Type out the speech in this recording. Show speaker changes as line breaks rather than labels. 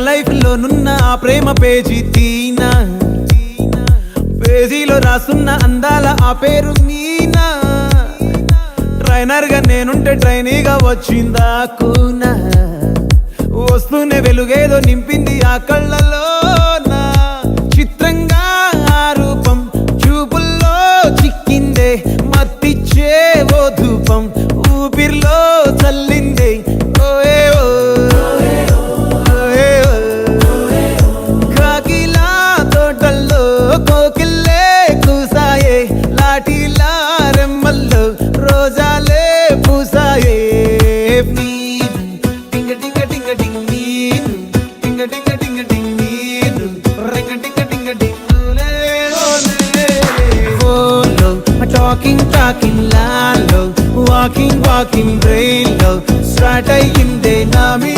Life లో నున్న ఆ ప్రేమ పేజీ తీనా, పేజీలో రాసున్న అందాల ఆ పేరు మీనా. ట్రైనర్ గా నేనుంటే ట్రైనీగా వచ్చిందా కూనా, వస్తూనే వెలుగేదో నింపింది ఆ కళ్ళలోనా. చిత్రంగా ఆ రూపం చూపుల్లో చిక్కిందే, మత్తిచ్చే ఓ ధూపం ఊపిరిలో చల్లిందే. కాకిలా తోటల్లో కోకిల్లే కూసాయే, లాఠీలా రెమ్మల్లో రోజాలే పూసాయే. టింగ టింగ టింగ టింగ్ నీరు, టింగ టింగ టింగ టింగ్ నీరు, రింగ టింగ టింగ టింగులే ఓలో. టాకింగ్ టాకింగ్ లాలో, వాకింగ్ వాకింగ్ బ్రెయిన్ లో స్టార్ట్ అయ్యిందే నా మీ